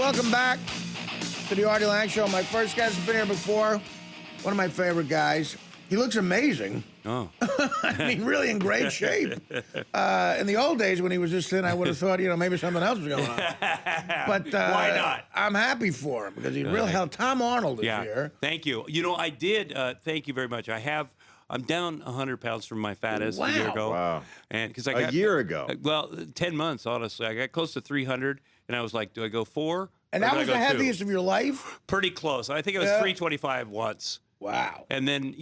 Welcome back to the Artie Lange Show. My first guest has been here before. One of my favorite guys. He looks amazing. Oh. I mean, really in great shape. In the old days when he was this thin, I would have thought, maybe something else was going on. But why not? I'm happy for him because he's real hell. Tom Arnold is here. Thank you. I did. Thank you very much. I'm down 100 pounds from my fattest a year ago. Wow. And because I got a year ago. Well, 10 months, honestly. I got close to 300, and I was like, do I go 4? And that was the heaviest of your life? Pretty close. I think it was 325 once. Wow. And then,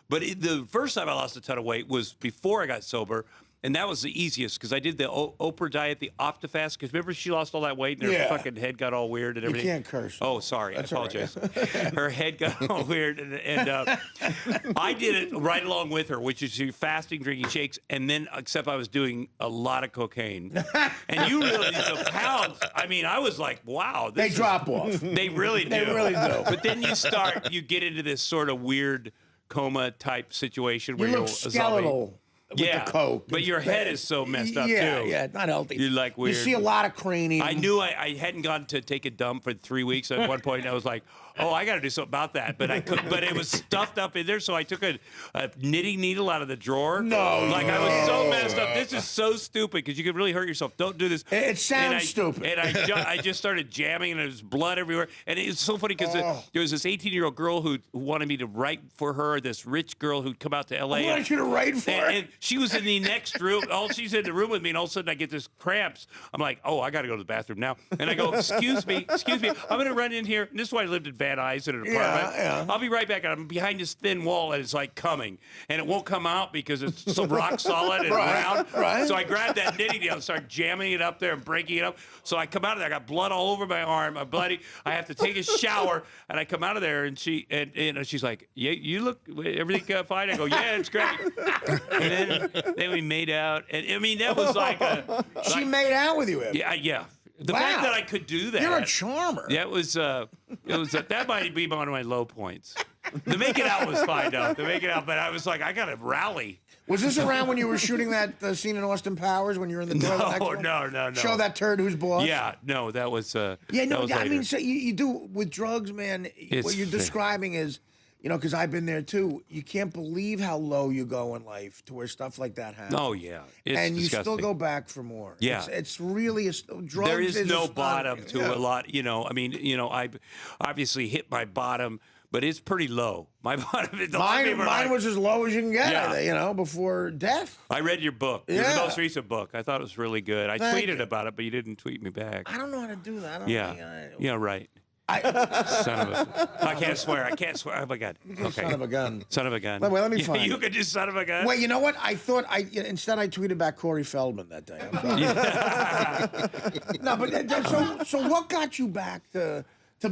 but the first time I lost a ton of weight was before I got sober. And that was the easiest because I did the Oprah diet, the Optifast. Because remember, she lost all that weight and her fucking head got all weird and everything. You can't curse. Oh, sorry. That's I apologize. Right. Her head got all weird. And I did it right along with her, which is fasting, drinking shakes. And then, except I was doing a lot of cocaine. And you really, the pounds, I mean, I was like, wow. They drop off. They really do. They really do. But then you get into this sort of weird coma type situation where you look skeletal. With the coke. But your head is so messed up, too. Yeah, not healthy. You're like weird. You see a lot of craning. I knew I hadn't gone to take a dump for 3 weeks at one point, and I was like, oh, I got to do something about that. But I couldn't. But it was stuffed up in there, so I took a knitting needle out of the drawer. I was so messed up. This is so stupid because you could really hurt yourself. Don't do this. It sounds stupid. And I just started jamming, and there was blood everywhere. And it was so funny because there was this 18-year-old girl who wanted me to write for her, this rich girl who'd come out to L.A. I wanted you to write for her? And she was in the next room. She's in the room with me, and all of a sudden I get this cramps. I'm like, oh, I got to go to the bathroom now. And I go, excuse me. I'm going to run in here. And this is why I lived in Van Nuys in an apartment. Yeah. I'll be right back. And I'm behind this thin wall, and it's like coming. And it won't come out because it's so rock solid and round. Right. So I grabbed that knitting needle and started jamming it up there and breaking it up. So I come out of there. I got blood all over my arm. I'm bloody. I have to take a shower. And I come out of there, and she's like, yeah, you look, everything fine? I go, yeah, it's great. And then we made out. And I mean, that was like she made out with you, Evan. Yeah. The fact that I could do that. You're a charmer. That was, that might be one of my low points. The making out was fine, though. But I was like, I got to rally. Was this around when you were shooting that scene in Austin Powers when you were in the toilet next to him? No. Show that turd who's boss? Yeah, no, that was I mean, so you do, with drugs, man, what you're describing is, because I've been there too. You can't believe how low you go in life to where stuff like that happens. Oh yeah, it's and you disgusting. Still go back for more. Yeah, it's really drugs. There is no astonishing. bottom to a lot. I mean, I obviously hit my bottom, but it's pretty low. My bottom. Mine was as low as you can get. Yeah. Before death. I read your book. Your most recent book. I thought it was really good. I tweeted about it, but you didn't tweet me back. I don't know how to do that. Yeah, right. Son of a... I can't swear. Oh, my God. Okay. Son of a gun. Son of a gun. Wait, let me find You could do son of a gun? Wait, you know what? I thought instead I tweeted back Corey Feldman that day. No, but so what got you back to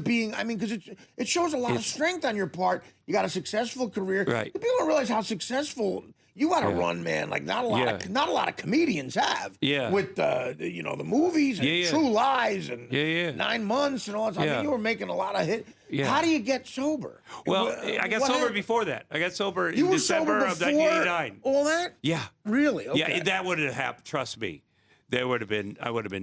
being, I mean, because it shows a lot of strength on your part. You got a successful career. Right. People don't realize how successful you got to run, man. Like not a lot of comedians have. Yeah. With the movies and True Lies and 9 months and all that. I mean, you were making a lot of hits. Yeah. How do you get sober? Well, I got sober before that. I got sober in December of 1989. All that? Yeah. Really? Okay. Yeah, that would have happened. Trust me. I would have been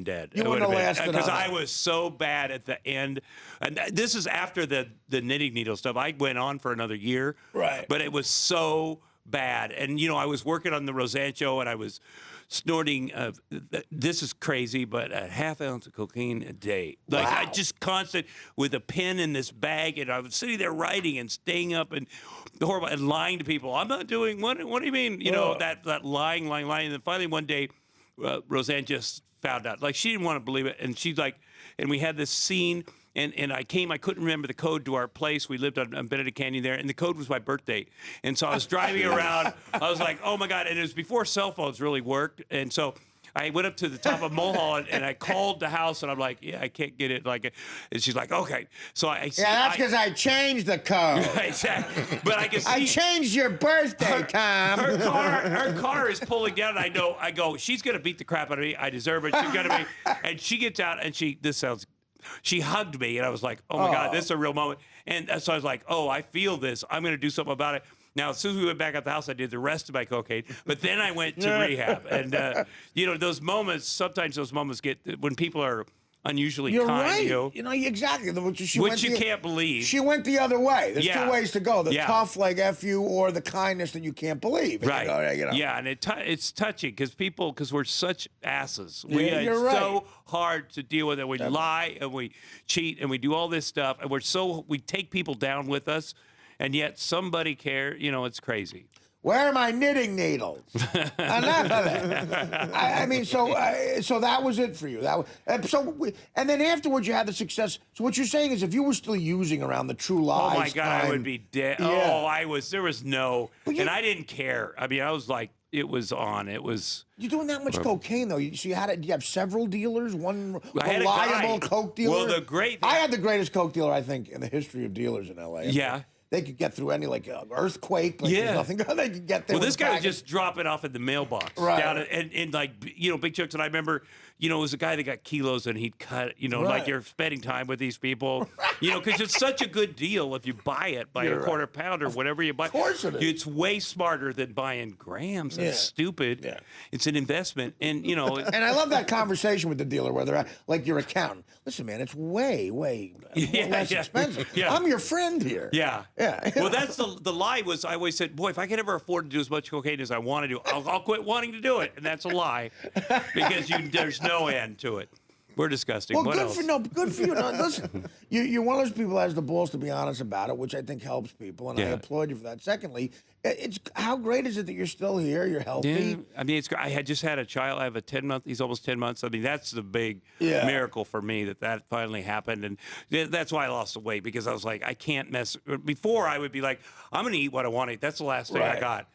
dead. You wouldn't have lasted because I was so bad at the end. And this is after the knitting needle stuff. I went on for another year. Right. But it was so bad. And, I was working on the Roseanne show, and I was snorting, this is crazy, but a half ounce of cocaine a day. Like, I just constant with a pen in this bag, and I was sitting there writing and staying up and horrible and lying to people. I'm not doing, what do you mean? That lying. And then finally one day, Roseanne just found out. Like, she didn't want to believe it. And she's like, and we had this scene, and I couldn't remember the code to our place. We lived on Benedict Canyon there, and the code was my birthday. And so I was driving around. I was like, oh, my God. And it was before cell phones really worked. And so I went up to the top of Mulholland, and I called the house, and I'm like, I can't get it. And she's like, okay. So that's because I changed the code. Exactly. But I can see. I changed your birthday, Tom. Her car is pulling down, and I go, she's going to beat the crap out of me. I deserve it. She's going to be. And she gets out, and she hugged me, and I was like, oh, my God, this is a real moment. And so I was like, oh, I feel this. I'm going to do something about it. Now, as soon as we went back at the house, I did the rest of my cocaine. But then I went to rehab. And, those moments, sometimes those moments get, when people are unusually You're kind right. to you. You know, exactly. Which you can't believe. She went the other way. There's Yeah. two ways to go. The Yeah. tough, like F you, or the kindness that you can't believe. And Right. you go, you know. Yeah, and it's touching because we're such asses. Yeah, It's you're right. so hard to deal with it. We lie and we cheat and we do all this stuff, and we take people down with us, and yet somebody cares. You know, it's crazy. Where are my knitting needles? Enough of it. I mean, so that was it for you. And then afterwards you had the success. So what you're saying is, if you were still using around the True Lies, Oh my God, I would be dead. Yeah. Oh, there was no, and I didn't care. I mean, I was like, it was on. It was. You're doing that much cocaine though. So you have several dealers. One I had a reliable guy. coke dealer. Well, the great thing, I had the greatest coke dealer I think in the history of dealers in LA. Yeah. They could get through any earthquake. Like, Yeah. there's nothing. They could get there. well, this with guy would package. just drop it off at the mailbox. Right. Down and like, big chunks. And I remember, it was a guy that got kilos and he'd cut, Right. like you're spending time with these people, because it's such a good deal if you buy it by You're a quarter pound or whatever you buy. Of course it is. It's way smarter than buying grams. It's stupid. Yeah. It's an investment. And, And I love that conversation with the dealer where they're at, like your accountant. Listen, man, it's way less expensive. Yeah. I'm your friend here. Yeah. Yeah. Well, that's the lie was I always said, boy, if I could ever afford to do as much cocaine as I want to do, I'll quit wanting to do it. And that's a lie because there's no end to it. We're disgusting. Well, what else? good for you. No, listen, you're one of those people that has the balls to be honest about it, which I think helps people, and I applaud you for that. Secondly, it's how great is it that you're still here? You're healthy. Yeah, I mean, I had just had a child. I have a 10-month. He's almost 10 months. I mean, that's the big miracle for me that finally happened, and that's why I lost the weight because I was like, I can't mess. Before I would be like, I'm going to eat what I want to eat. That's the last thing I got.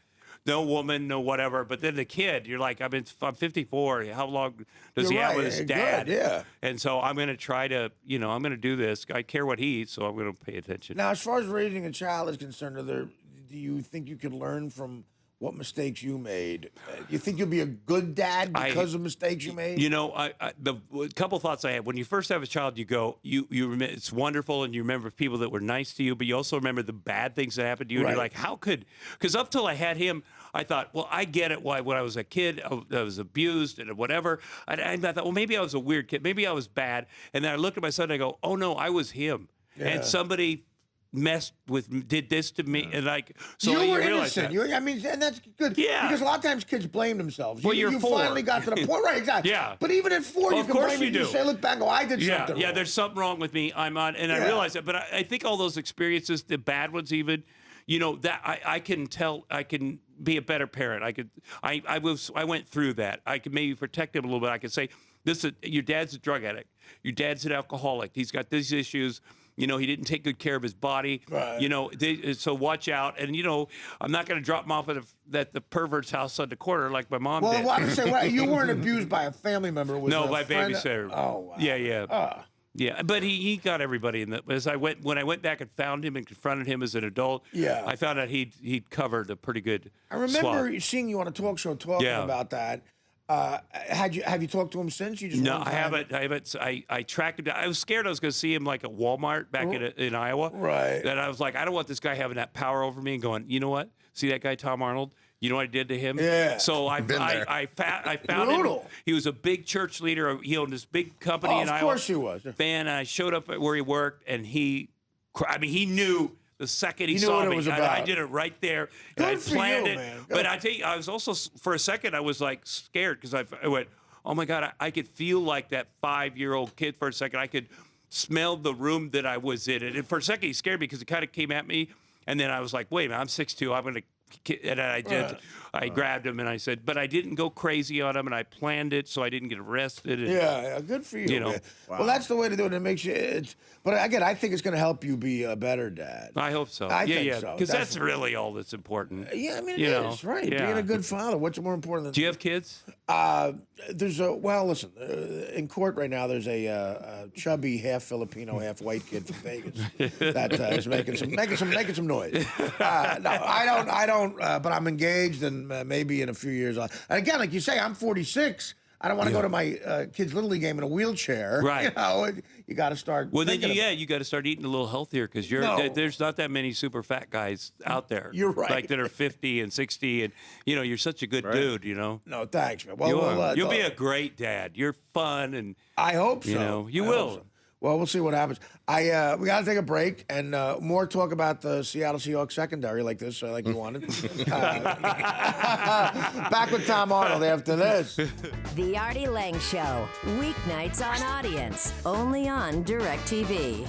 No woman, no whatever. But then the kid, you're like, I'm 54. How long does he have with his dad? Good, yeah. And so I'm going to try to, I'm going to do this. I care what he eats, so I'm going to pay attention. Now, as far as raising a child is concerned, do you think you could learn from what mistakes you made? You think you'll be a good dad because of mistakes you made? The couple thoughts I had when you first have a child, you go, you remember it's wonderful, and you remember people that were nice to you, but you also remember the bad things that happened to you. And you're like, because up till I had him, I thought, well, I get it. Why when I was a kid, I was abused and whatever. And I thought, well, maybe I was a weird kid, maybe I was bad. And then I look at my son and I go, oh no, I was him, and somebody did this to me, and so you were realize innocent. that. And that's good. Yeah. Because a lot of times kids blame themselves. Well, you're you 4. finally got to the point, right? Exactly. Yeah. But even at 4, you of can course blame you it. do. You say, look back, and go, I did something. Yeah, wrong. there's something wrong with me. I realize that. But I think all those experiences, the bad ones, even, that I can tell. I can be a better parent. I went through that. I could maybe protect him a little bit. I could say, your dad's a drug addict. Your dad's an alcoholic. He's got these issues. He didn't take good care of his body. Right. So watch out. And I'm not going to drop him off at the pervert's house on the corner like my mom did. Well, I would say, you weren't abused by a family member. It was No, a my friend. babysitter. Oh, wow. Yeah. Yeah, but he got everybody in the. When I went back and found him and confronted him as an adult, I found out he'd covered a pretty good. I remember swab. seeing you on a talk show talking about that. Have you talked to him since? You just No, I haven't. I tracked him down. I was scared I was going to see him like at Walmart back in Iowa. Right. That I was like, I don't want this guy having that power over me and going, you know what? See that guy Tom Arnold? You know what I did to him? Yeah. So I found him. He was a big church leader. He owned this big company in Iowa. Of course he was. And I showed up at where he worked, and he knew the second he saw what it me. was about. I did it right there, and I Good for planned you, it. man. Good. But I tell you, I was also for a second I was like scared because I went, oh my God, I could feel like that 5-year-old kid for a second. I could smell the room that I was in, and for a second he scared me because it kind of came at me, and then I was like, wait a minute, I'm 6'2", I'm gonna. And I did. Right. I grabbed him and I said, but I didn't go crazy on him, and I planned it so I didn't get arrested. And, Yeah, good for you. Man. Wow. Well, that's the way to do it. It makes you. But again, I think it's going to help you be a better dad. I hope so. I think yeah, so, because that's definitely. really all that's important. Yeah, I mean, You it know, is, right. yeah. Being a good father. What's more important than? Do you have kids? Listen, in court right now, there's a chubby, half Filipino, half white kid from Vegas that is making some noise. No, I don't. But I'm engaged, and maybe in a few years. And again, like you say, I'm 46. I don't want to go to my kid's Little League game in a wheelchair. Right. You know, you got to start. Well, then thinking about you got to start eating a little healthier because there's not that many super fat guys out there. You're right. Like that are 50 and 60, and you're such a good dude. No, thanks, man. Well, You'll be a great dad. You're fun, and I hope so. You I will. hope so. Well, we'll see what happens. We got to take a break and more talk about the Seattle Seahawks secondary like this, like you wanted. Back with Tom Arnold after this. The Artie Lange Show, weeknights on Audience, only on DirecTV.